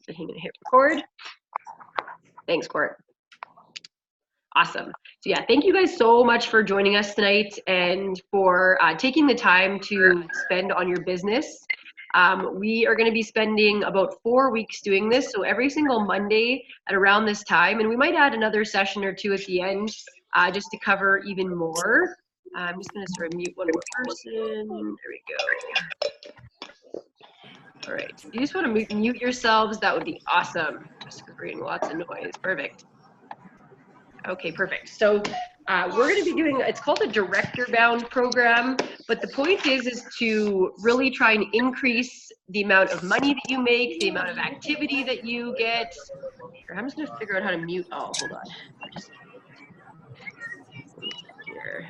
So I'm gonna hit record. Thanks, Court. Awesome. So yeah, thank you guys so much for joining us tonight and for taking the time to spend on your business. We are going to be spending about 4 weeks doing this, so every single Monday at around this time, and we might add another session or two at the end just to cover even more. I'm just going to sort of mute one more person. There we go. All right, if you just want to mute yourselves, that would be awesome, just because we're getting lots of noise. Perfect. Okay, perfect. So we're going to be doing, it's called a director bound program, but the point is to really try and increase the amount of money that you make, the amount of activity that you get. Here, I'm just going to figure out how to mute. Oh, hold on. Here.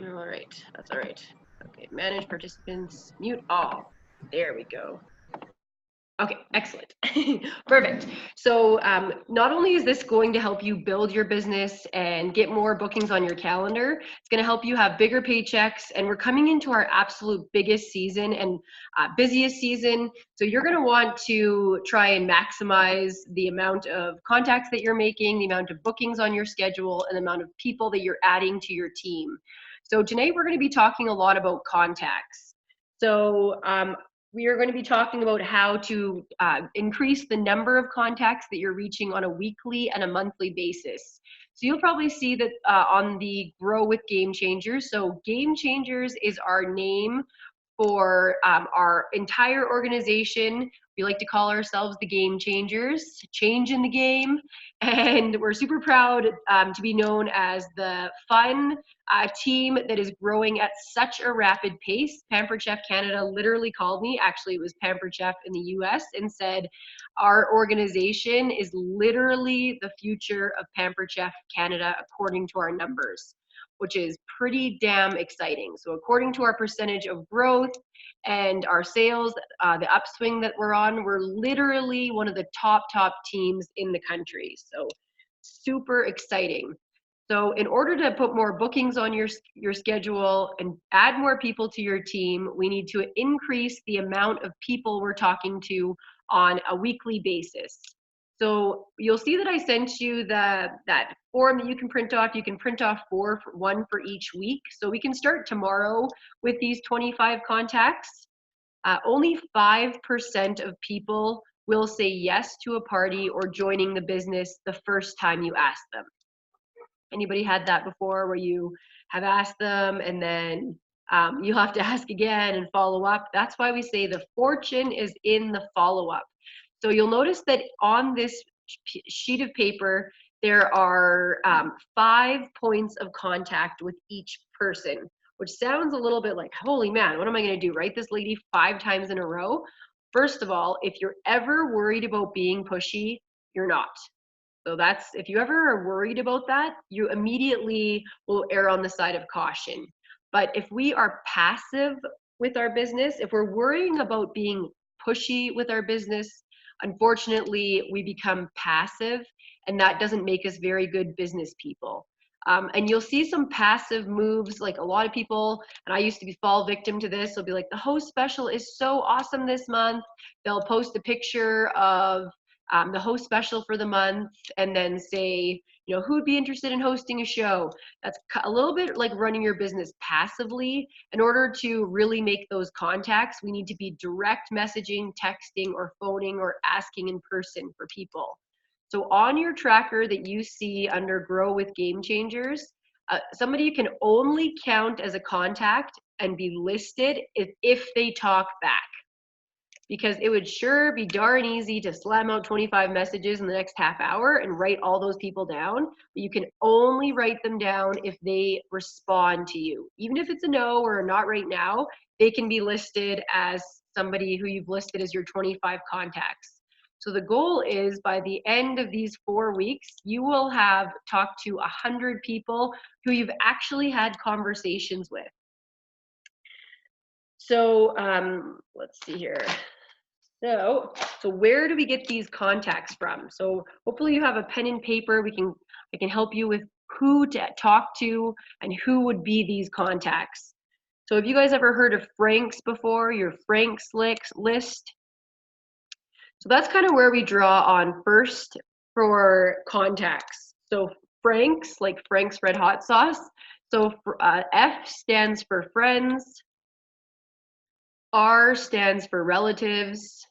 All right, that's all right. Okay, manage participants, mute all. There we go. Okay, excellent. Perfect. So not only is this going to help you build your business and get more bookings on your calendar, it's going to help you have bigger paychecks. And we're coming into our absolute biggest season and busiest season. So you're going to want to try and maximize the amount of contacts that you're making, the amount of bookings on your schedule, and the amount of people that you're adding to your team. So tonight we're going to be talking a lot about contacts. So we are going to be talking about how to increase the number of contacts that you're reaching on a weekly and a monthly basis. So you'll probably see that on the Grow with Game Changers. So Game Changers is our name for our entire organization. We like to call ourselves the Game Changers, change in the game. And we're super proud to be known as the fun team that is growing at such a rapid pace. Pampered Chef Canada literally called me, actually it was Pampered Chef in the US, and said, our organization is literally the future of Pampered Chef Canada according to our numbers, which is pretty damn exciting. So according to our percentage of growth and our sales, the upswing that we're on, we're literally one of the top teams in the country. So super exciting. So in order to put more bookings on your schedule and add more people to your team, we need to increase the amount of people we're talking to on a weekly basis. So you'll see that I sent you that form that you can print off. You can print off one for each week. So we can start tomorrow with these 25 contacts. Only 5% of people will say yes to a party or joining the business the first time you ask them. Anybody had that before where you have asked them and then you have to ask again and follow up? That's why we say the fortune is in the follow-up. So you'll notice that on this sheet of paper, there are 5 points of contact with each person, which sounds a little bit like, holy man, what am I going to do? Write this lady 5 times in a row? First of all, if you're ever worried about being pushy, you're not. So that's, if you ever are worried about that, you immediately will err on the side of caution. But if we are passive with our business, if we're worrying about being pushy with our business, unfortunately, we become passive, and that doesn't make us very good business people. And you'll see some passive moves, like a lot of people, and I used to fall victim to this, they'll be like, the host special is so awesome this month. They'll post a picture of the host special for the month and then say, you know, who'd be interested in hosting a show? That's a little bit like running your business passively. In order to really make those contacts, we need to be direct messaging, texting, or phoning, or asking in person for people. So on your tracker that you see under Grow with Game Changers, somebody you can only count as a contact and be listed if they talk back. Because it would sure be darn easy to slam out 25 messages in the next half hour and write all those people down, but you can only write them down if they respond to you. Even if it's a no or a not right now, they can be listed as somebody who you've listed as your 25 contacts. So the goal is by the end of these 4 weeks, you will have talked to 100 people who you've actually had conversations with. So let's see here. So where do we get these contacts from? So hopefully you have a pen and paper. I can help you with who to talk to and who would be these contacts. So have you guys ever heard of Frank's before, your Frank's list? So that's kind of where we draw on first for contacts. So Frank's, like Frank's Red Hot Sauce. So F stands for friends. R stands for relatives.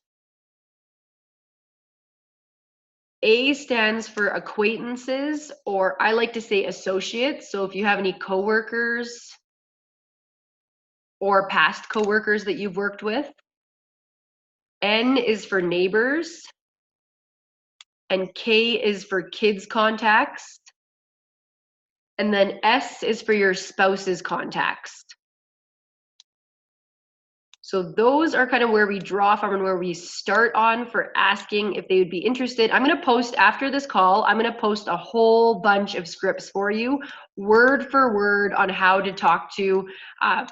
A stands for acquaintances, or I like to say associates. So if you have any coworkers or past coworkers that you've worked with. N is for neighbors. And K is for kids contacts. And then S is for your spouse's contacts. So those are kind of where we draw from and where we start on for asking if they would be interested. I'm going to post after this call, I'm going to post a whole bunch of scripts for you, word for word, on how to talk to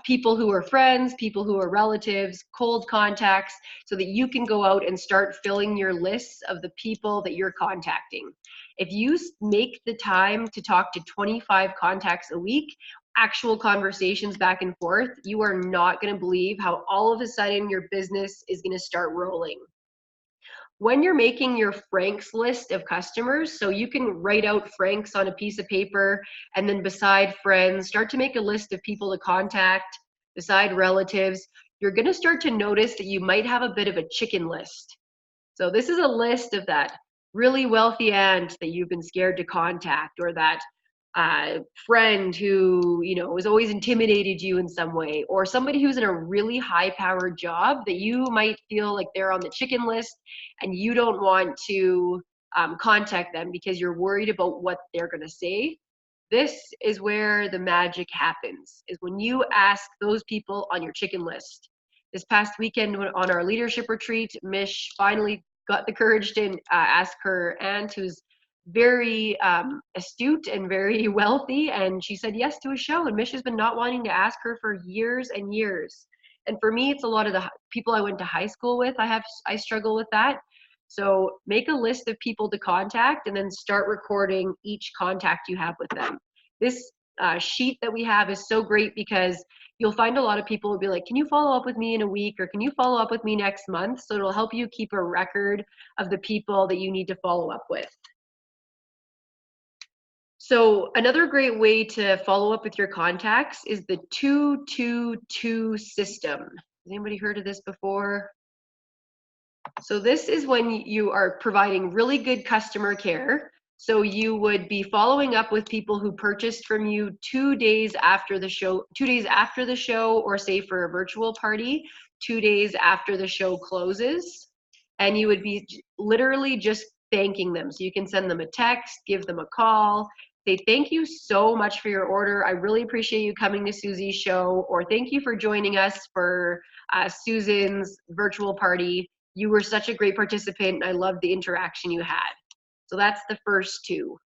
people who are friends, people who are relatives, cold contacts, so that you can go out and start filling your lists of the people that you're contacting. If you make the time to talk to 25 contacts a week, actual conversations back and forth, you are not going to believe how all of a sudden your business is going to start rolling. When you're making your Frank's list of customers, so you can write out Frank's on a piece of paper, and then beside friends, start to make a list of people to contact, beside relatives, you're going to start to notice that you might have a bit of a chicken list. So this is a list of that really wealthy aunt that you've been scared to contact, or that friend who, you know, has always intimidated you in some way, or somebody who's in a really high powered job that you might feel like they're on the chicken list and you don't want to contact them because you're worried about what they're going to say. This is where the magic happens, is when you ask those people on your chicken list. This past weekend on our leadership retreat, Mish finally got the courage to ask her aunt, who's very astute and very wealthy, and she said yes to a show. And Mish has been not wanting to ask her for years and years. And for me, it's a lot of the people I went to high school with. I struggle with that. So make a list of people to contact, and then start recording each contact you have with them. This sheet that we have is so great because you'll find a lot of people will be like, can you follow up with me in a week, or can you follow up with me next month? So it'll help you keep a record of the people that you need to follow up with. So another great way to follow up with your contacts is the 2-2-2 system. Has anybody heard of this before? So this is when you are providing really good customer care. So you would be following up with people who purchased from you 2 days after the show, 2 days after the show, or say for a virtual party, 2 days after the show closes. And you would be literally just thanking them. So you can send them a text, give them a call, say, thank you so much for your order. I really appreciate you coming to Susie's show, or thank you for joining us for Susan's virtual party. You were such a great participant. I loved the interaction you had. So that's the first two.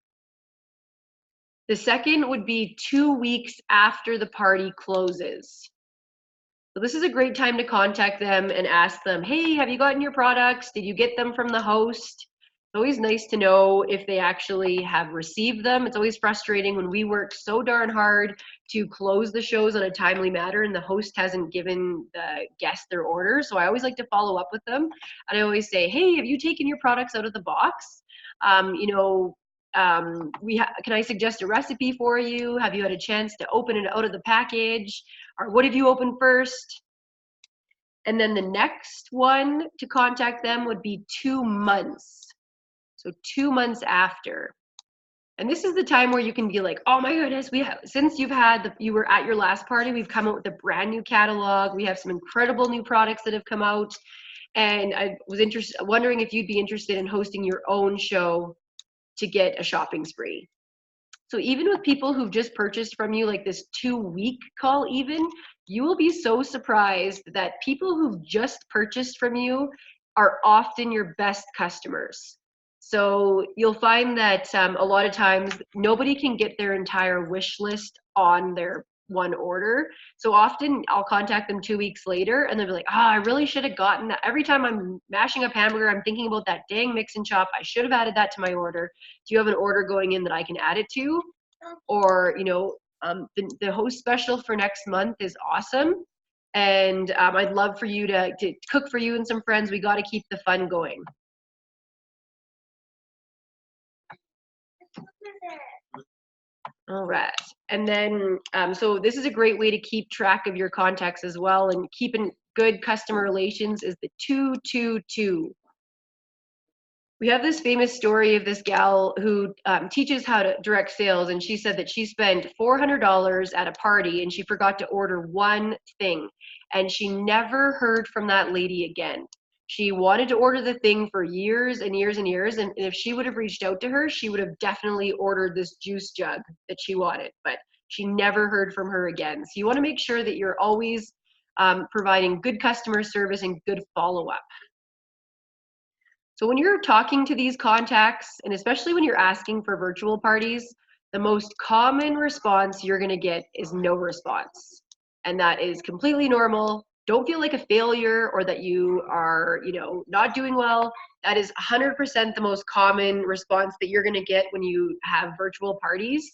The second would be 2 weeks after the party closes. So this is a great time to contact them and ask them, hey, have you gotten your products? Did you get them from the host? It's always nice to know if they actually have received them. It's always frustrating when we work so darn hard to close the shows on a timely manner and the host hasn't given the guests their order. So I always like to follow up with them. And I always say, hey, have you taken your products out of the box? Can I suggest a recipe for you? Have you had a chance to open it out of the package? Or what have you opened first? And then the next one to contact them would be 2 months. So 2 months after. And this is the time where you can be like, oh my goodness, since you were at your last party, we've come out with a brand new catalog. We have some incredible new products that have come out. And I was wondering if you'd be interested in hosting your own show to get a shopping spree. So even with people who've just purchased from you, like this 2-week call even, you will be so surprised that people who've just purchased from you are often your best customers. So you'll find that a lot of times nobody can get their entire wish list on their one order. So often I'll contact them 2 weeks later and they'll be like, I really should have gotten that. Every time I'm mashing up hamburger, I'm thinking about that dang mix and chop. I should have added that to my order. Do you have an order going in that I can add it to? Or, The host special for next month is awesome. And I'd love for you to cook for you and some friends. We got to keep the fun going. All right. And then, so this is a great way to keep track of your contacts as well, and keeping good customer relations is the 222. We have this famous story of this gal who teaches how to direct sales, and she said that she spent $400 at a party and she forgot to order one thing, and she never heard from that lady again. She wanted to order the thing for years and years and years, and if she would have reached out to her, she would have definitely ordered this juice jug that she wanted, but she never heard from her again. So you want to make sure that you're always providing good customer service and good follow-up. So when you're talking to these contacts, and especially when you're asking for virtual parties, the most common response you're going to get is no response. And that is completely normal. Don't feel like a failure or that you are, not doing well. That is 100% the most common response that you're going to get when you have virtual parties.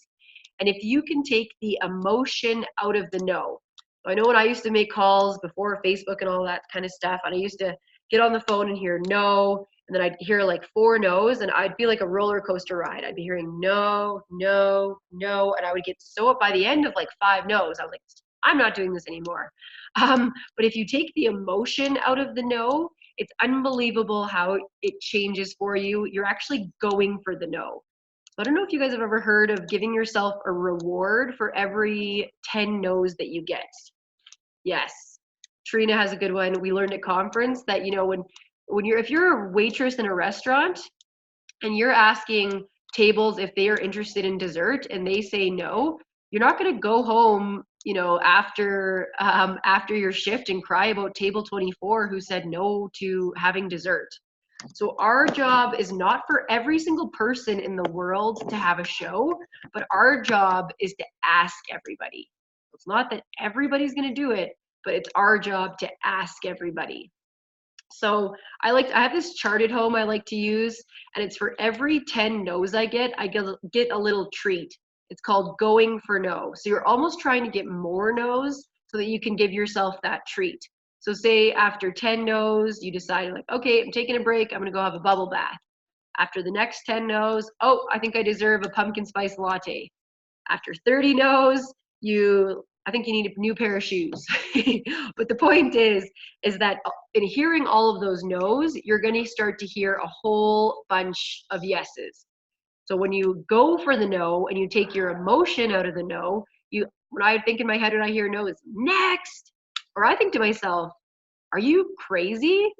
And if you can take the emotion out of the no. I know when I used to make calls before Facebook and all that kind of stuff, and I used to get on the phone and hear no, and then I'd hear like 4 no's, and I'd be like a roller coaster ride. I'd be hearing no, no, no, and I would get so up by the end of like 5 no's. I was like, I'm not doing this anymore. But if you take the emotion out of the no, it's unbelievable how it changes for you. You're actually going for the no. I don't know if you guys have ever heard of giving yourself a reward for every 10 no's that you get. Yes, Trina has a good one. We learned at conference that, if you're a waitress in a restaurant and you're asking tables if they are interested in dessert and they say no, you're not going to go home, after your shift and cry about table 24 who said no to having dessert. So our job is not for every single person in the world to have a show, but our job is to ask everybody. It's not that everybody's going to do it, but it's our job to ask everybody. So I have this chart at home I like to use, and it's for every 10 no's I get a little treat. It's called going for no. So you're almost trying to get more no's so that you can give yourself that treat. So say after 10 no's, you decide like, okay, I'm taking a break. I'm going to go have a bubble bath. After the next 10 no's, oh, I think I deserve a pumpkin spice latte. After 30 no's, I think you need a new pair of shoes. But the point is that in hearing all of those no's, you're going to start to hear a whole bunch of yeses. So when you go for the no and you take your emotion out of the no, when I think in my head when I hear no is next, or I think to myself, are you crazy?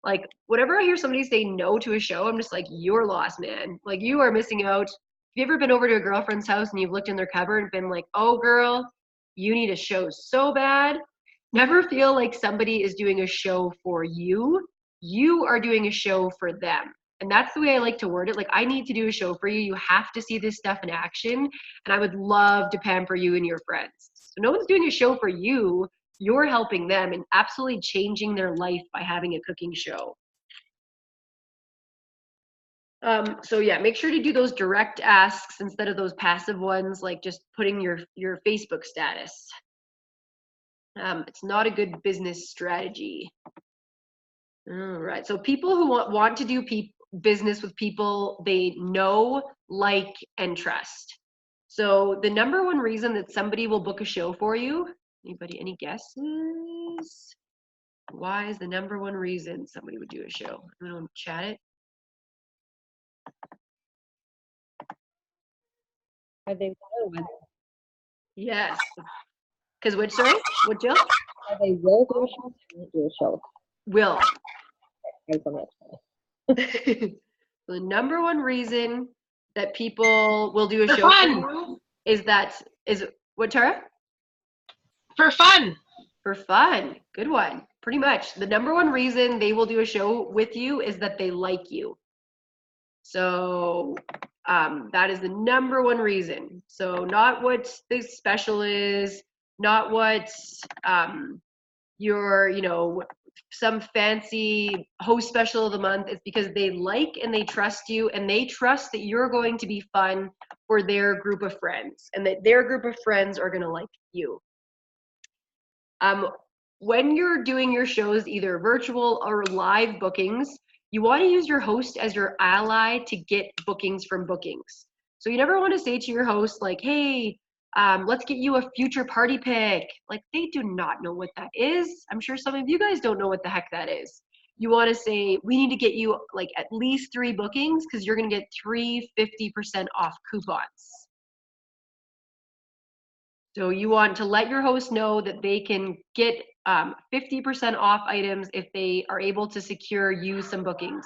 Like whenever I hear somebody say no to a show, I'm just like, you're lost, man. Like you are missing out. Have you ever been over to a girlfriend's house and you've looked in their cupboard and been like, oh girl, you need a show so bad? Never feel like somebody is doing a show for you. You are doing a show for them. And that's the way I like to word it. Like, I need to do a show for you. You have to see this stuff in action. And I would love to pamper you and your friends. So no one's doing a show for you. You're helping them and absolutely changing their life by having a cooking show. So yeah, make sure to do those direct asks instead of those passive ones, like just putting your Facebook status. It's not a good business strategy. All right, so people who want to do business with people they know, like, and trust. So the number one reason that somebody will book a show for you, anybody, any guesses? Why is the number one reason somebody would do a show? I'm gonna chat it. Are they will with? Yes. Because which, sorry? What, Jill? Are they will do a show? They won't do a show. Will. Okay. The number one reason that people will do a For show fun. for you is what, Tara? For fun. For fun. Good one. Pretty much. The number one reason they will do a show with you is that they like you. So that is the number one reason. So not what the special is, not what your, some fancy host special of the month. It's because they like and they trust you, and they trust that you're going to be fun for their group of friends, and that their group of friends are going to like you. When you're doing your shows, either virtual or live bookings, you want to use your host as your ally to get bookings from bookings. So you never want to say to your host, like, hey, let's get you a future party pick. Like, they do not know what that is. I'm sure some of you guys don't know what the heck that is. You want to say, we need to get you like at least 3 bookings because you're going to get 3 50% off coupons. So you want to let your host know that they can get 50% off items if they are able to secure you some bookings.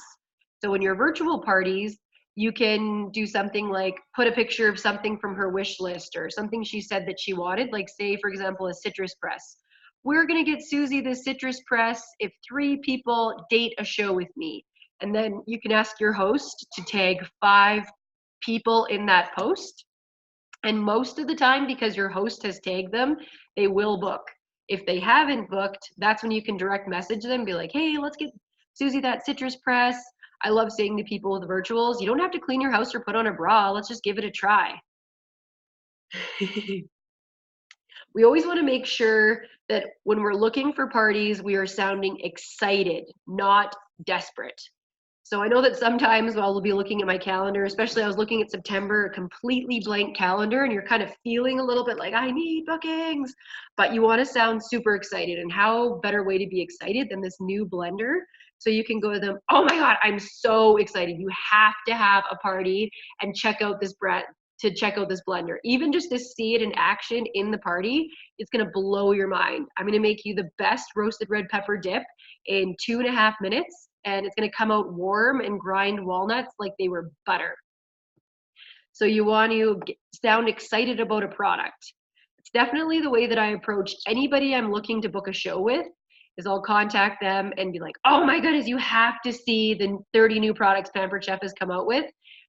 So in your virtual parties, you can do something like put a picture of something from her wish list or something she said that she wanted, like say, for example, a citrus press. We're going to get Susie this citrus press if 3 people date a show with me. And then you can ask your host to tag 5 people in that post. And most of the time, because your host has tagged them, they will book. If they haven't booked, that's when you can direct message them, be like, hey, let's get Susie that citrus press. I love saying to people with virtuals, you don't have to clean your house or put on a bra. Let's just give it a try. We always want to make sure that when we're looking for parties, we are sounding excited, not desperate. So I know that sometimes I'll be looking at my calendar, especially I was looking at September, a completely blank calendar, and you're kind of feeling a little bit like, I need bookings, but you want to sound super excited. And how better way to be excited than this new blender? So you can go to them, oh my God, I'm so excited. You have to have a party and check out this blender. Even just to see it in action in the party, it's gonna blow your mind. I'm gonna make you the best roasted red pepper dip in 2.5 minutes. And it's going to come out warm and grind walnuts like they were butter. So you want to sound excited about a product. It's definitely the way that I approach anybody I'm looking to book a show with. Is I'll contact them and be like, oh my goodness, you have to see the 30 new products Pampered Chef has come out with.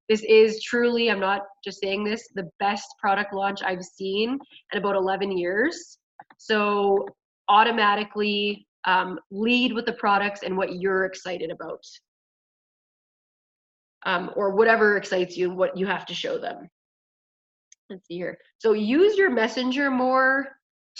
This is truly, I'm not just saying this, the best product launch I've seen in about 11 years. So automatically lead with the products and what you're excited about, or whatever excites you, what you have to show them. Let's see here. So use your messenger more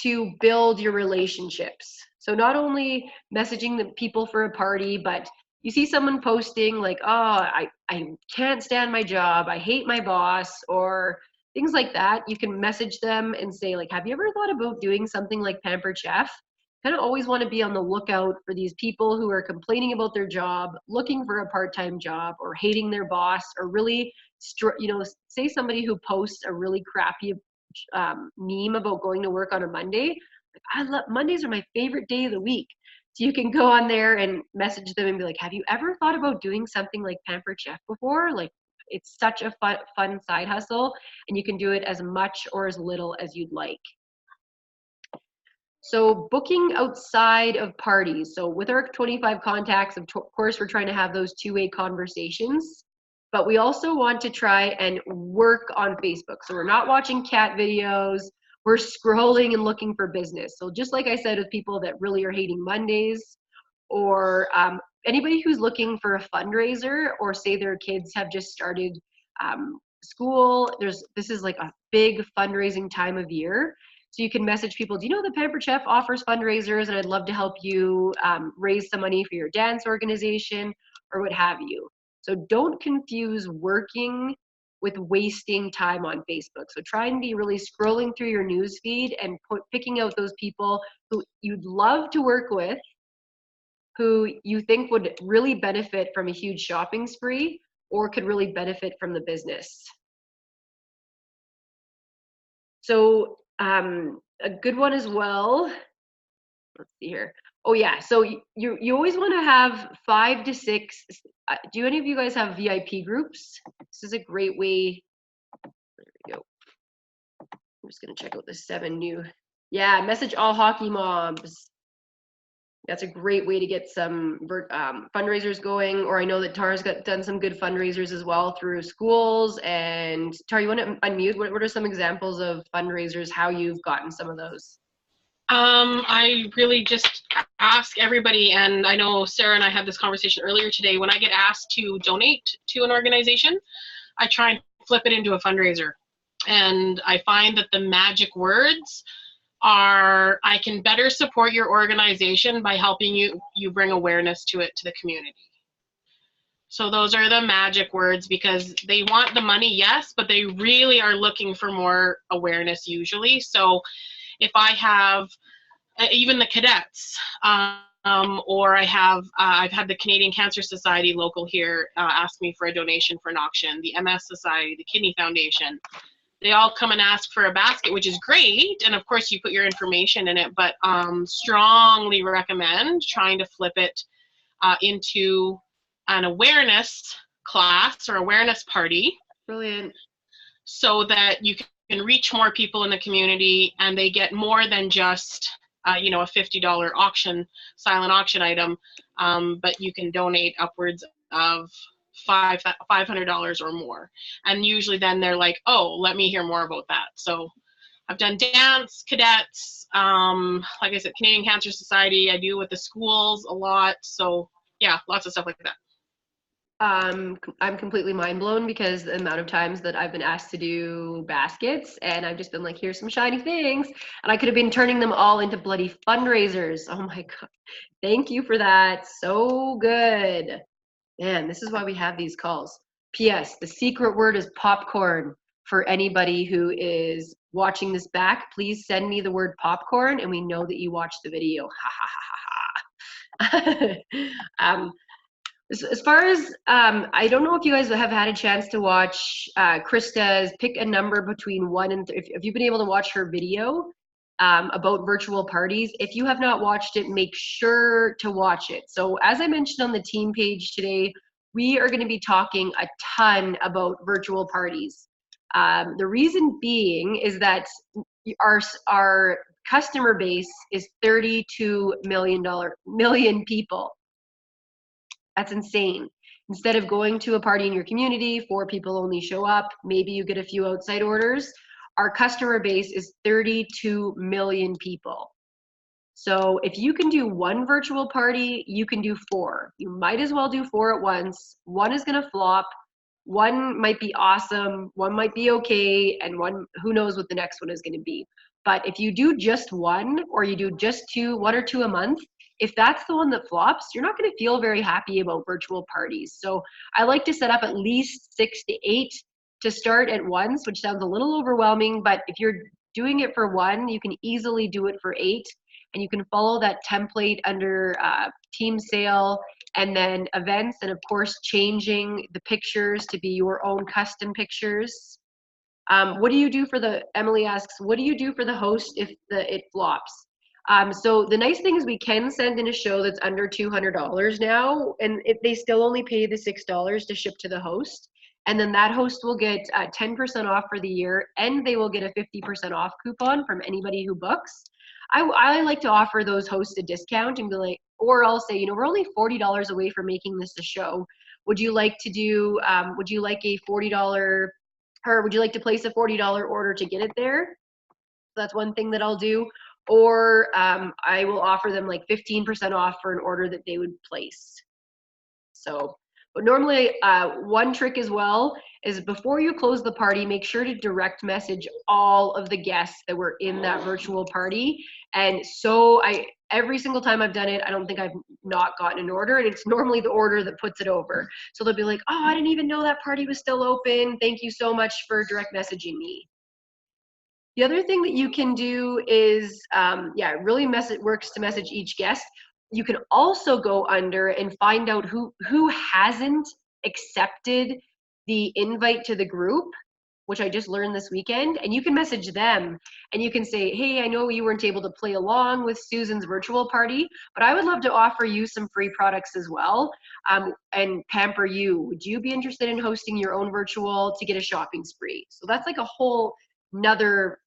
to build your relationships. So not only messaging the people for a party, but you see someone posting like, oh, I can't stand my job, I hate my boss, or things like that. You can message them and say like, have you ever thought about doing something like Pampered Chef? Kind of always want to be on the lookout for these people who are complaining about their job, looking for a part-time job, or hating their boss, or really, say somebody who posts a really crappy meme about going to work on a Monday. I love Mondays are my favorite day of the week. So you can go on there and message them and be like, have you ever thought about doing something like Pampered Chef before? Like, it's such a fun side hustle, and you can do it as much or as little as you'd like. So booking outside of parties. So with our 25 contacts, of course, we're trying to have those 2-way conversations, but we also want to try and work on Facebook. So we're not watching cat videos, we're scrolling and looking for business. So just like I said, with people that really are hating Mondays, or anybody who's looking for a fundraiser, or say their kids have just started school, this is like a big fundraising time of year. So you can message people, do you know the Pampered Chef offers fundraisers, and I'd love to help you raise some money for your dance organization, or what have you. So don't confuse working with wasting time on Facebook. So try and be really scrolling through your news feed and picking out those people who you'd love to work with, who you think would really benefit from a huge shopping spree, or could really benefit from the business. So a good one as well, let's see here. Oh yeah, so you always want to have 5 to 6. Do any of you guys have VIP groups? This is a great way. There we go. I'm just gonna check out the 7 new. Yeah, message all hockey moms. That's a great way to get some fundraisers going. Or I know that Tara's done some good fundraisers as well through schools. And Tara, you want to unmute? What are some examples of fundraisers, how you've gotten some of those? I really just ask everybody, and I know Sarah and I had this conversation earlier today. When I get asked to donate to an organization, I try and flip it into a fundraiser. And I find that the magic words are, I can better support your organization by helping you bring awareness to it, to the community. So those are the magic words, because they want the money, yes, but they really are looking for more awareness usually. So if I have even the cadets, or I've had the Canadian Cancer Society local here ask me for a donation for an auction, the MS Society, the Kidney Foundation. They all come and ask for a basket, which is great. And of course you put your information in it, but strongly recommend trying to flip it into an awareness class or awareness party. Brilliant. So that you can reach more people in the community, and they get more than just a $50 auction, silent auction item, but you can donate upwards of $500 or more. And usually then they're like, oh, let me hear more about that. So I've done dance, cadets, like I said, Canadian Cancer Society. I do with the schools a lot. So yeah, lots of stuff like that. I'm completely mind blown, because the amount of times that I've been asked to do baskets and I've just been like, here's some shiny things, and I could have been turning them all into bloody fundraisers. Oh my God. Thank you for that. So good. Man, this is why we have these calls. P.S. The secret word is popcorn. For anybody who is watching this back, please send me the word popcorn and we know that you watched the video. Ha ha ha ha. As far as, I don't know if you guys have had a chance to watch Krista's pick a number between 1 and 3. If you've been able to watch her video about virtual parties, if you have not watched it, make sure to watch it. So as I mentioned on the team page today, we are going to be talking a ton about virtual parties. The reason being is that our customer base is 32 million people. That's insane. Instead of going to a party in your community, 4 people only show up, maybe you get a few outside orders. Our customer base is 32 million people. So if you can do 1 virtual party, you can do 4. You might as well do 4 at once. 1 is going to flop. 1 might be awesome. 1 might be okay. And 1, who knows what the next one is going to be. But if you do just 1, or you do just 1 or 2 a month, if that's the one that flops, you're not going to feel very happy about virtual parties. So I like to set up at least 6 to 8 to start at once, which sounds a little overwhelming, but if you're doing it for 1, you can easily do it for 8, and you can follow that template under team sale, and then events, and of course changing the pictures to be your own custom pictures. What do you do for the, Emily asks, what do you do for the host if it flops? So the nice thing is we can send in a show that's under $200 now, and they still only pay the $6 to ship to the host. And then that host will get 10% off for the year, and they will get a 50% off coupon from anybody who books. I like to offer those hosts a discount and be like, or I'll say, we're only $40 away from making this a show. Would you like to do, would you like a $40, or would you like to place a $40 order to get it there? That's one thing that I'll do. Or I will offer them like 15% off for an order that they would place. So, but normally one trick as well is before you close the party, make sure to direct message all of the guests that were in that virtual party. And so every single time I've done it, I don't think I've not gotten an order, and it's normally the order that puts it over. So they'll be like, oh, I didn't even know that party was still open. Thank you so much for direct messaging me. The other thing that you can do is, it really works to message each guest. You can also go under and find out who hasn't accepted the invite to the group, which I just learned this weekend, and you can message them and you can say, hey, I know you weren't able to play along with Susan's virtual party, but I would love to offer you some free products as well, and pamper you. Would you be interested in hosting your own virtual to get a shopping spree? So that's like a whole another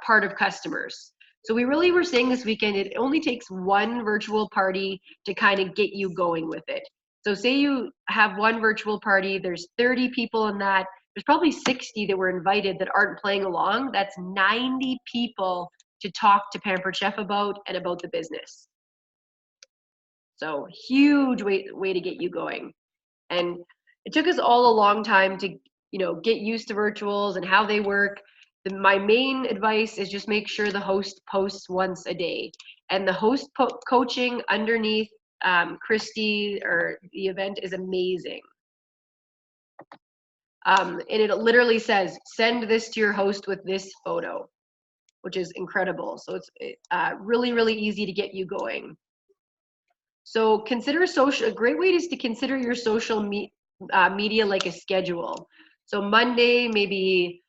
part of customers. So we really were saying this weekend, it only takes 1 virtual party to kind of get you going with it. So say you have 1 virtual party, there's 30 people in that, there's probably 60 that were invited that aren't playing along. That's 90 people to talk to Pampered Chef about and about the business. So huge way to get you going. And it took us all a long time to, get used to virtuals and how they work. My main advice is just make sure the host posts once a day. And the host coaching underneath Christy or the event is amazing. And it literally says, send this to your host with this photo, which is incredible. So it's really, really easy to get you going. So consider a great way is to consider your social media like a schedule. So Monday, maybe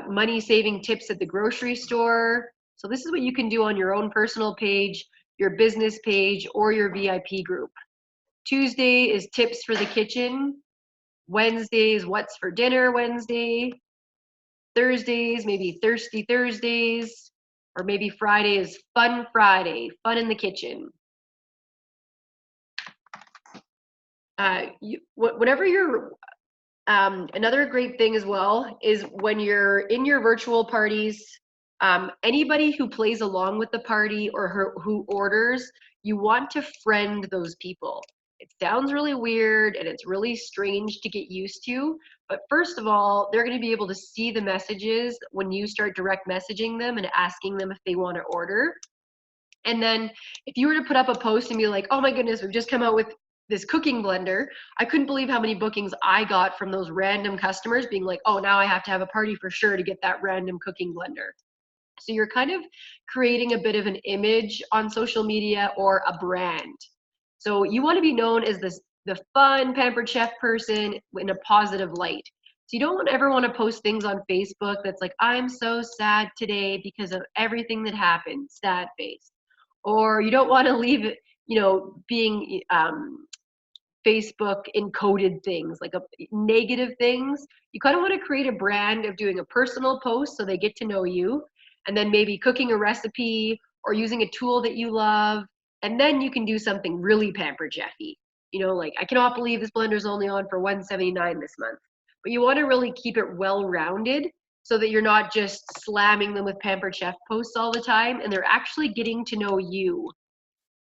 money saving tips at the grocery store. So this is what you can do on your own personal page, your business page, or your VIP group. Tuesday is tips for the kitchen. Wednesdays, what's for dinner Wednesday. Thursdays, maybe thirsty Thursdays. Or maybe Friday is fun Friday, fun in the kitchen. Whenever you're, another great thing as well is when you're in your virtual parties, anybody who plays along with the party or who orders, you want to friend those people. It sounds really weird and it's really strange to get used to, but first of all, they're going to be able to see the messages when you start direct messaging them and asking them if they want to order. And then if you were to put up a post and be like, oh my goodness, we've just come out with this cooking blender, I couldn't believe how many bookings I got from those random customers being like, oh, now I have to have a party for sure to get that random cooking blender. So you're kind of creating a bit of an image on social media or a brand. So you want to be known as the fun Pampered Chef person in a positive light. So you don't ever want to post things on Facebook that's like, I'm so sad today because of everything that happened, sad face. Or you don't want to leave it, being Facebook encoded things, like negative things. You kind of want to create a brand of doing a personal post so they get to know you, and then maybe cooking a recipe or using a tool that you love, and then you can do something really Pampered Chef-y. Like, I cannot believe this blender's only on for $179 this month. But you want to really keep it well-rounded so that you're not just slamming them with Pampered Chef posts all the time, and they're actually getting to know you.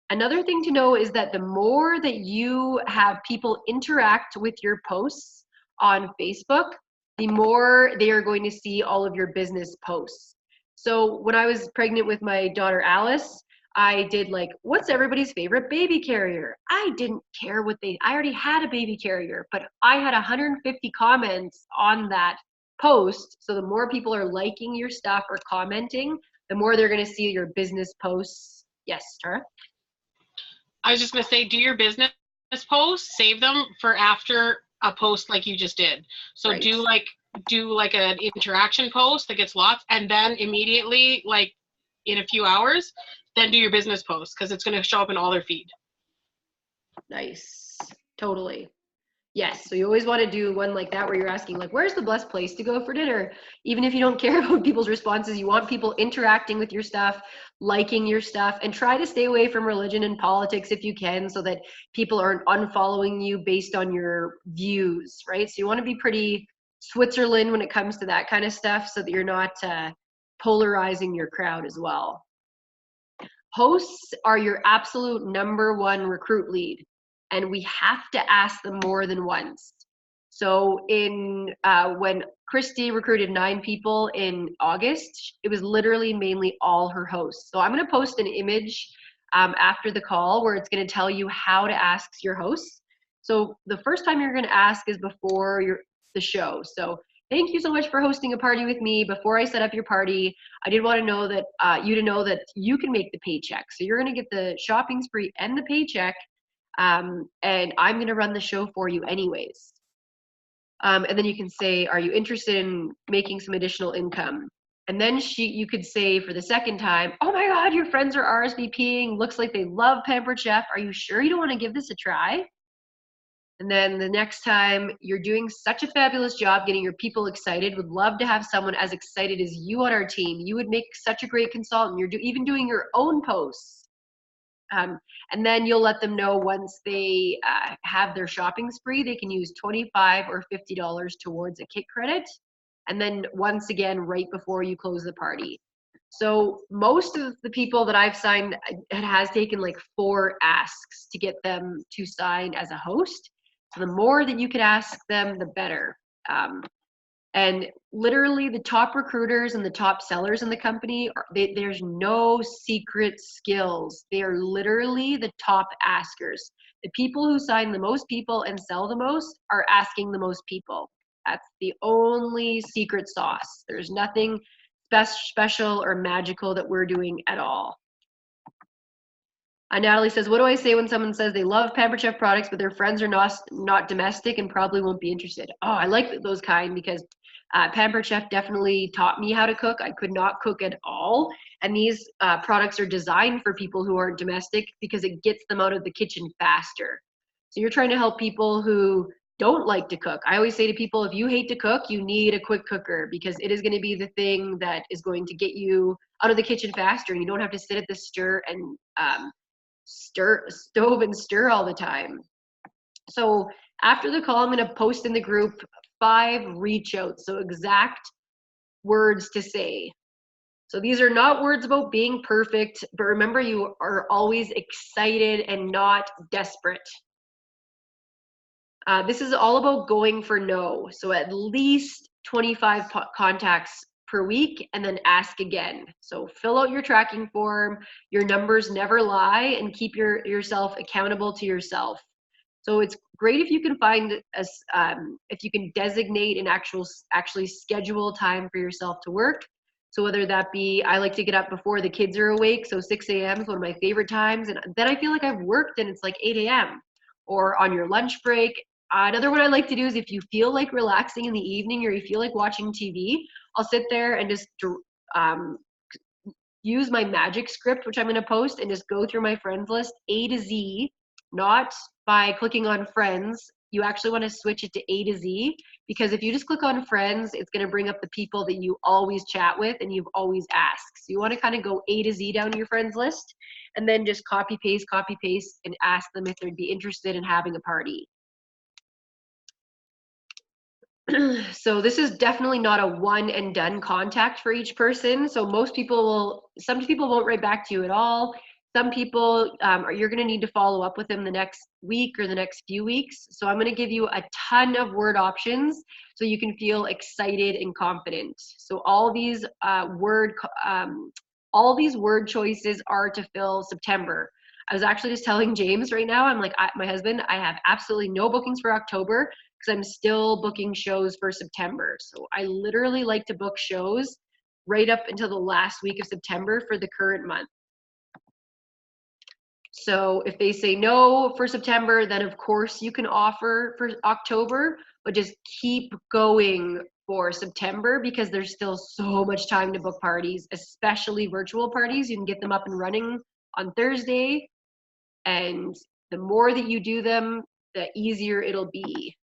Another thing to know is that the more that you have people interact with your posts on Facebook, the more they are going to see all of your business posts. So when I was pregnant with my daughter Alice, I did like, what's everybody's favorite baby carrier? I didn't care I already had a baby carrier, but I had 150 comments on that post. So the more people are liking your stuff or commenting, the more they're going to see your business posts. Yes, Tara? I was just going to say, do your business posts, save them for after a post like you just did. So right. do like an interaction post that gets lots, and then immediately, like in a few hours, then do your business post, because it's going to show up in all their feed. Nice. Totally. Yes. So you always want to do one like that where you're asking, like, where's the best place to go for dinner? Even if you don't care about people's responses, you want people interacting with your stuff, liking your stuff, and try to stay away from religion and politics if you can, so that people aren't unfollowing you based on your views, right? So you want to be pretty Switzerland when it comes to that kind of stuff, so that you're not polarizing your crowd as well. Hosts are your absolute #1 recruit lead, and we have to ask them more than once. So when Christy recruited 9 people in August, it was literally mainly all her hosts. So I'm going to post an image after the call where it's going to tell you how to ask your hosts. So the first time you're going to ask is before the show. So thank you so much for hosting a party with me. Before I set up your party, I did want to know that you to know that you can make the paycheck. So you're going to get the shopping spree and the paycheck, and I'm going to run the show for you anyways. And then you can say, are you interested in making some additional income? And then you could say for the second time, oh my God, your friends are RSVPing. Looks like they love Pampered Chef. Are you sure you don't want to give this a try? And then the next time, you're doing such a fabulous job getting your people excited. Would love to have someone as excited as you on our team. You would make such a great consultant. You're even doing your own posts. And then you'll let them know once they have their shopping spree, they can use $25 or $50 towards a Kit credit. And then once again, right before you close the party. So most of the people that I've signed, it has taken like 4 asks to get them to sign as a host. So the more that you can ask them, the better. And literally the top recruiters and the top sellers in the company, there's no secret skills. They are literally the top askers. The people who sign the most people and sell the most are asking the most people. That's the only secret sauce. There's nothing special or magical that we're doing at all. Natalie says, what do I say when someone says they love Pampered Chef products, but their friends are not domestic and probably won't be interested? Oh, I like those kind, because Pampered Chef definitely taught me how to cook. I could not cook at all. And these products are designed for people who aren't domestic because it gets them out of the kitchen faster. So you're trying to help people who don't like to cook. I always say to people, if you hate to cook, you need a quick cooker, because it is going to be the thing that is going to get you out of the kitchen faster, and you don't have to sit at the stove and stir all the time. So after the call, I'm going to post in the group 5 reach outs, so exact words to say. So these are not words about being perfect, but remember, you are always excited and not desperate. This is all about going for no. So at least 25 contacts per week, and then ask again. So fill out your tracking form. Your numbers never lie, and keep yourself accountable to yourself. So it's great if you can find if you can designate an actually schedule time for yourself to work. So whether that be, I like to get up before the kids are awake, so 6 a.m. is one of my favorite times, and then I feel like I've worked and it's like 8 a.m. or on your lunch break. Another one I like to do is, if you feel like relaxing in the evening or you feel like watching TV, I'll sit there and just use my magic script, which I'm going to post, and just go through my friends list A to Z, not by clicking on friends. You actually want to switch it to A to Z, because if you just click on friends, it's going to bring up the people that you always chat with and you've always asked. So you want to kind of go A to Z down your friends list, and then just copy paste, and ask them if they'd be interested in having a party. So this is definitely not a one and done contact for each person. So some people won't write back to you at all. Some people, you're going to need to follow up with them the next week or the next few weeks. So I'm going to give you a ton of word options so you can feel excited and confident. So all these word choices are to fill September. I was actually just telling James right now, I'm like, my husband, I have absolutely no bookings for October, because I'm still booking shows for September. So I literally like to book shows right up until the last week of September for the current month. So if they say no for September, then of course you can offer for October, but just keep going for September, because there's still so much time to book parties, especially virtual parties. You can get them up and running on Thursday, and the more that you do them, the easier it'll be.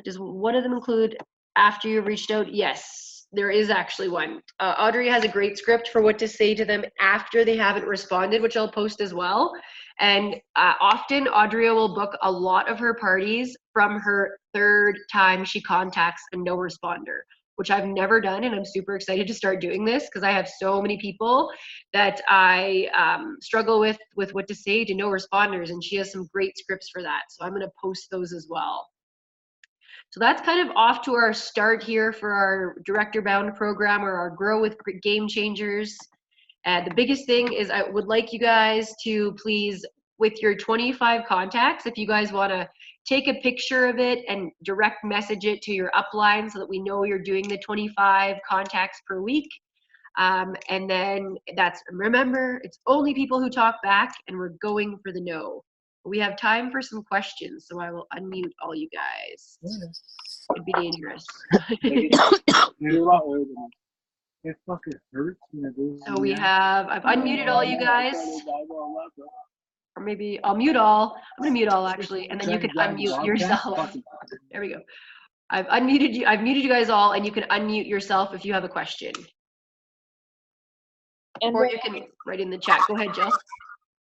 Does one of them include after you've reached out? Yes, there is actually one. Audrey has a great script for what to say to them after they haven't responded, which I'll post as well. And often Audrey will book a lot of her parties from her 3rd time she contacts a no responder, which I've never done, and I'm super excited to start doing this, because I have so many people that I struggle with what to say to no responders, and she has some great scripts for that. So I'm going to post those as well. So that's kind of off to our start here for our Director Bound program, or our Grow with Game Changers. The biggest thing is, I would like you guys to please, with your 25 contacts, if you guys want to take a picture of it and direct message it to your upline so that we know you're doing the 25 contacts per week. And then remember, it's only people who talk back, and we're going for the no. We have time for some questions, so I will unmute all you guys. It'd be dangerous. It fucking hurts. So I've unmuted all you guys. Or maybe I'll mute all. I'm gonna mute all actually, and then you can unmute yourself. There we go. I've muted you guys all, and you can unmute yourself if you have a question. Or you can write in the chat. Go ahead, Jill.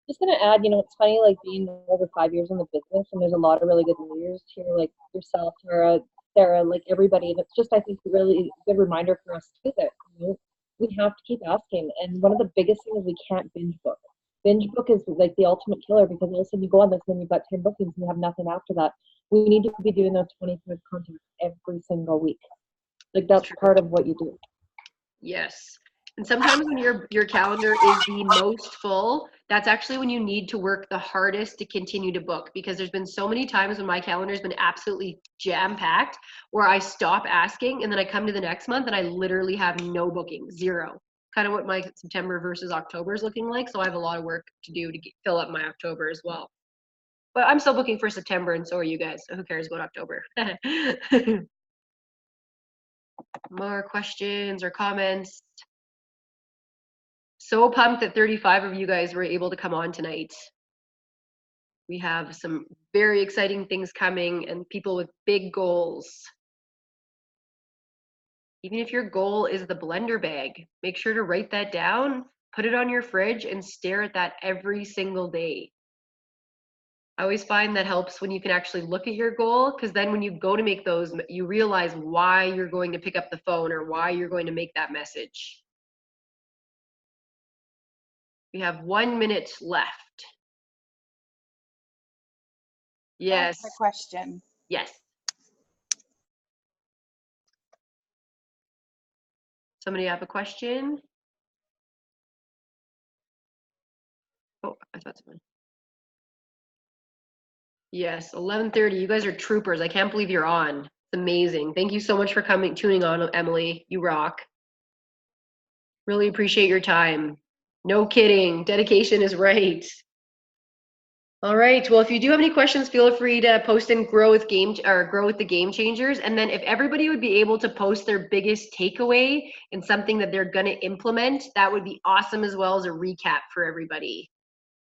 Just gonna add, it's funny, like being over 5 years in the business, and there's a lot of really good leaders here, like yourself, Tara, Sarah, like everybody. And it's just, I think, a really good reminder for us too that we have to keep asking. And one of the biggest things is we can't binge book. Binge book is like the ultimate killer because all of a sudden you go on this and then you've got 10 bookings and you have nothing after that. We need to be doing those 25 contacts every single week. Like that's part of what you do. Yes. And sometimes when your calendar is the most full, that's actually when you need to work the hardest to continue to book, because there's been so many times when my calendar has been absolutely jam-packed where I stop asking and then I come to the next month and I literally have no booking, zero. Kind of what my September versus October is looking like. So I have a lot of work to do to fill up my October as well. But I'm still booking for September, and so are you guys. So who cares about October? More questions or comments? So pumped that 35 of you guys were able to come on tonight. We have some very exciting things coming and people with big goals. Even if your goal is the blender bag, make sure to write that down, put it on your fridge, and stare at that every single day. I always find that helps when you can actually look at your goal, because then when you go to make those, you realize why you're going to pick up the phone or why you're going to make that message. We have 1 minute left. Yes. I have a question. Yes. Somebody have a question? Oh, I thought someone. Yes, 11:30. You guys are troopers. I can't believe you're on. It's amazing. Thank you so much for tuning on, Emily. You rock. Really appreciate your time. No kidding. Dedication is right. All right. Well, if you do have any questions, feel free to post in Grow with the Game Changers. And then if everybody would be able to post their biggest takeaway and something that they're going to implement, that would be awesome, as well as a recap for everybody.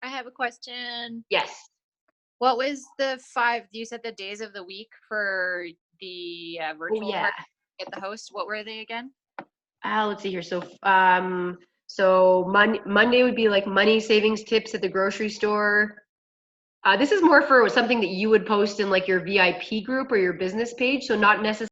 I have a question. Yes. What was the 5, you said the days of the week for the virtual yeah. party at the host? What were they again? Let's see here. So Monday would be like money savings tips at the grocery store. This is more for something that you would post in like your VIP group or your business page. So not necessarily